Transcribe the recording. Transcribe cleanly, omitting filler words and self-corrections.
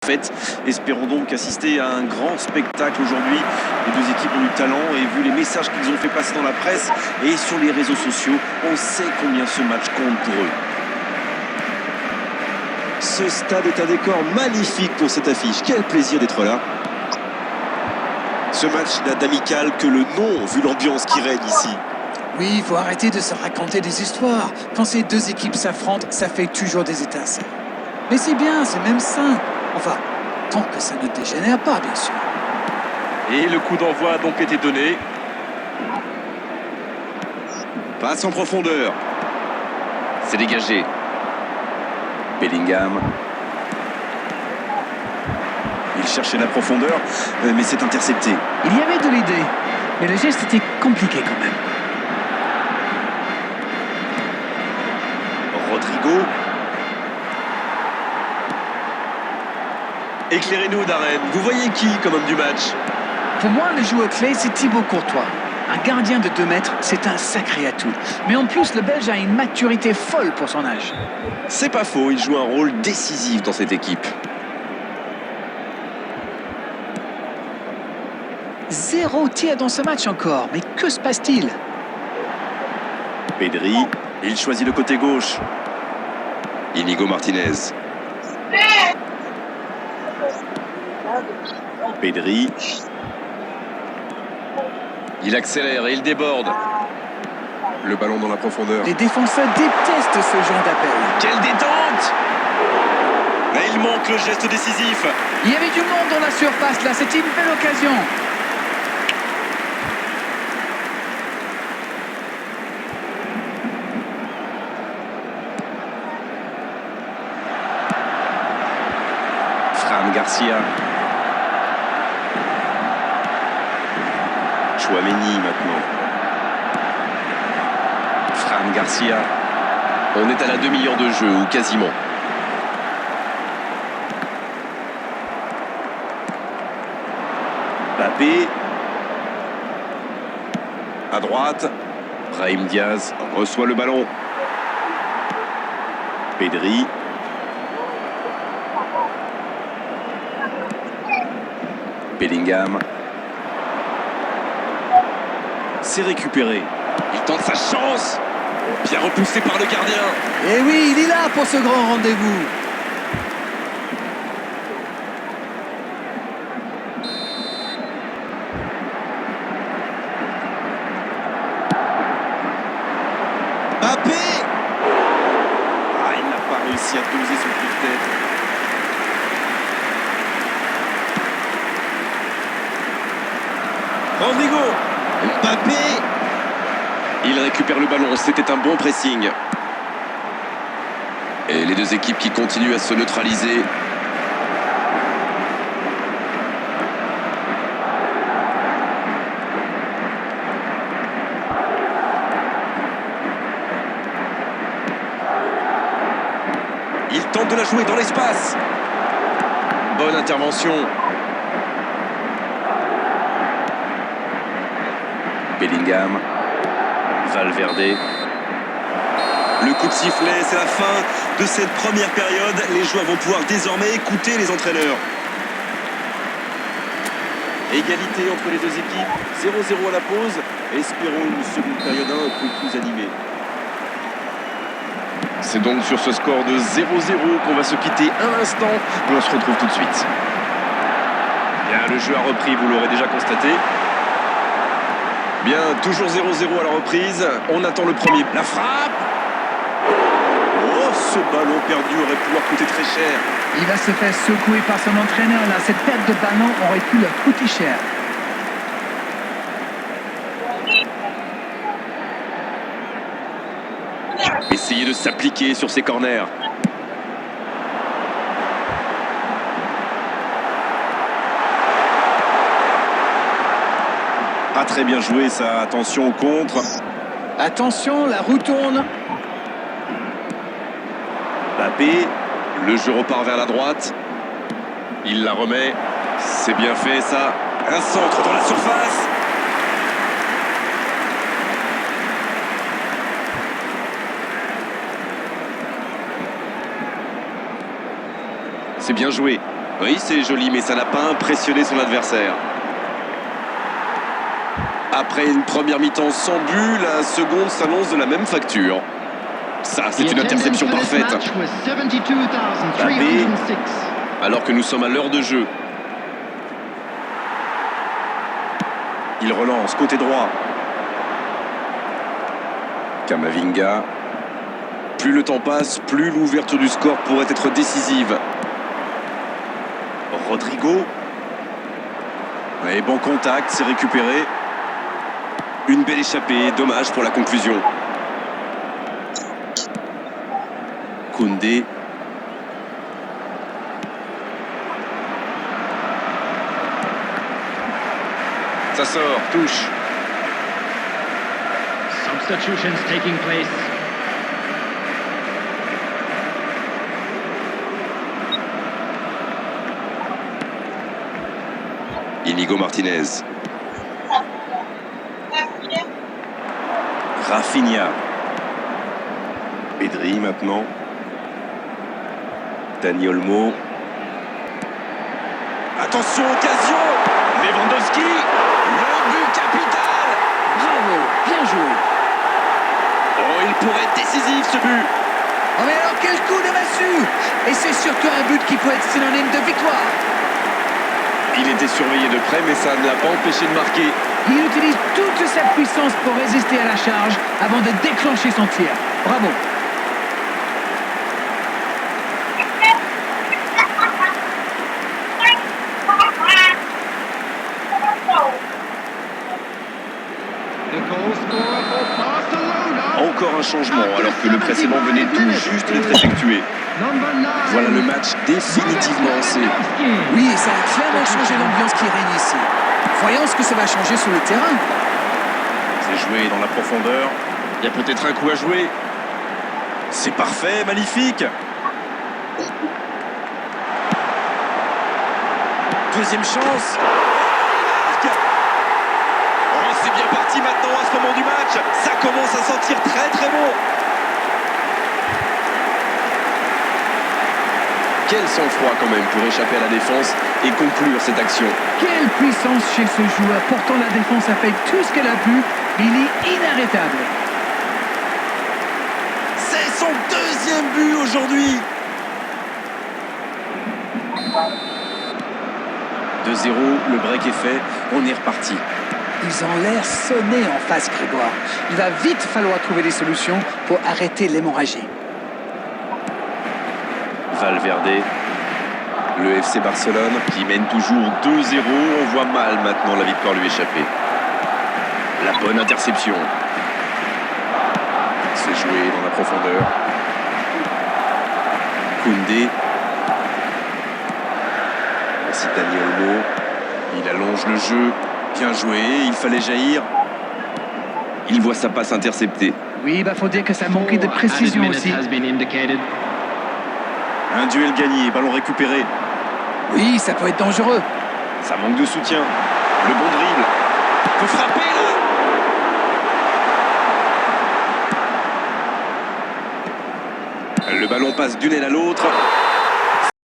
fête. Espérons donc assister à un grand spectacle aujourd'hui. Les deux équipes ont du talent et vu les messages qu'ils ont fait passer dans la presse et sur les réseaux sociaux, on sait combien ce match compte pour eux. Ce stade est un décor magnifique pour cette affiche. Quel plaisir d'être là. Ce match n'a d'amical que le nom, vu l'ambiance qui règne ici. Oui, il faut arrêter de se raconter des histoires. Quand ces deux équipes s'affrontent, ça fait toujours des étincelles. Mais c'est bien, c'est même sain. Enfin, tant que ça ne dégénère pas, bien sûr. Et le coup d'envoi a donc été donné. Passe en profondeur. C'est dégagé. Bellingham. Il cherchait la profondeur, mais c'est intercepté. Il y avait de l'idée, mais le geste était compliqué quand même. Rodrigo. Éclairez-nous, Darren. Vous voyez qui comme homme du match? Pour moi, le joueur clé, c'est Thibaut Courtois. Un gardien de 2 mètres, c'est un sacré atout. Mais en plus, le Belge a une maturité folle pour son âge. C'est pas faux, il joue un rôle décisif dans cette équipe. 0 tir dans ce match encore, mais que se passe-t-il? Pedri, il choisit le côté gauche. Inigo Martinez. Pedri. Il accélère et il déborde. Le ballon dans la profondeur. Les défenseurs détestent ce genre d'appel. Quelle détente! Là, il manque le geste décisif. Il y avait du monde dans la surface là, c'était une belle occasion. Fran Garcia. Chouameni maintenant. Fran Garcia. On est à la demi-heure de jeu, ou quasiment. Mbappé. À droite. Brahim Diaz reçoit le ballon. Pedri. Bellingham. C'est récupéré. Il tente sa chance. Bien repoussé par le gardien. Et oui, il est là pour ce grand rendez-vous. Mbappé. Ah, il n'a pas réussi à doser son coup de tête. Rodrigo. Mbappé. Il récupère le ballon, c'était un bon pressing. Et les deux équipes qui continuent à se neutraliser. Il tente de la jouer dans l'espace. Bonne intervention. Bellingham. Valverde. Le coup de sifflet, c'est la fin de cette première période. Les joueurs vont pouvoir désormais écouter les entraîneurs. Égalité entre les deux équipes, 0-0 à la pause. Espérons une seconde période un peu plus animée. C'est donc sur ce score de 0-0 qu'on va se quitter un instant et on se retrouve tout de suite. Bien, le jeu a repris, vous l'aurez déjà constaté. Bien, toujours 0-0 à la reprise. On attend le premier. La frappe. Oh, ce ballon perdu aurait pu leur coûter très cher. Il va se faire secouer par son entraîneur là. Cette perte de ballon aurait pu leur coûter cher. Essayez de s'appliquer sur ces corners. Pas très bien joué ça, attention au contre. Attention, la roue tourne. Mbappé, le jeu repart vers la droite. Il la remet, c'est bien fait ça. Un centre dans la surface. C'est bien joué. Oui, c'est joli, mais ça n'a pas impressionné son adversaire. Après une première mi-temps sans but, la seconde s'annonce de la même facture. Ça, c'est une interception parfaite. Mbappé, alors que nous sommes à l'heure de jeu. Il relance, côté droit. Camavinga. Plus le temps passe, plus l'ouverture du score pourrait être décisive. Rodrigo. Et bon contact, c'est récupéré. Une belle échappée, dommage pour la conclusion. Koundé. Ça sort, touche. Substitutions taking place. Inigo Martinez. Rafinha. Pedri maintenant. Dani Olmo. Attention, occasion. Lewandowski. Le but capital. Bravo, bien joué. Oh, il pourrait être décisif ce but. Oh mais alors quel coup de massue! Et c'est surtout un but qui peut être synonyme de victoire. Il était surveillé de près, mais ça ne l'a pas empêché de marquer. Il utilise toute sa puissance pour résister à la charge avant de déclencher son tir. Bravo. Encore un changement alors que le précédent venait tout juste d'être effectué. Voilà le match définitivement lancé. Oui, ça a clairement changé l'ambiance qui règne ici. Voyons ce que ça va changer sur le terrain. C'est joué dans la profondeur. Il y a peut-être un coup à jouer. C'est parfait, magnifique. Deuxième chance. Oh, c'est bien parti maintenant à ce moment du match. Ça commence à sentir très très bon. Quel sang-froid quand même pour échapper à la défense et conclure cette action. Quelle puissance chez ce joueur. Pourtant la défense a fait tout ce qu'elle a pu. Il est inarrêtable. C'est son deuxième but aujourd'hui. 2-0, le break est fait, on est reparti. Ils ont l'air sonnés en face, Grégoire. Il va vite falloir trouver des solutions pour arrêter l'hémorragie. Valverde, le FC Barcelone qui mène toujours 2-0. On voit mal maintenant la victoire lui échapper. La bonne interception. C'est joué dans la profondeur. Koundé. Voici Dani Olmo. Il allonge le jeu. Bien joué, il fallait jaillir. Il voit sa passe interceptée. Oui, faut dire que ça manquait de précision aussi. Un duel gagné, ballon récupéré. Oui, ça peut être dangereux. Ça manque de soutien. Le bon dribble. Faut frapper là. Le ballon passe d'une aile à l'autre.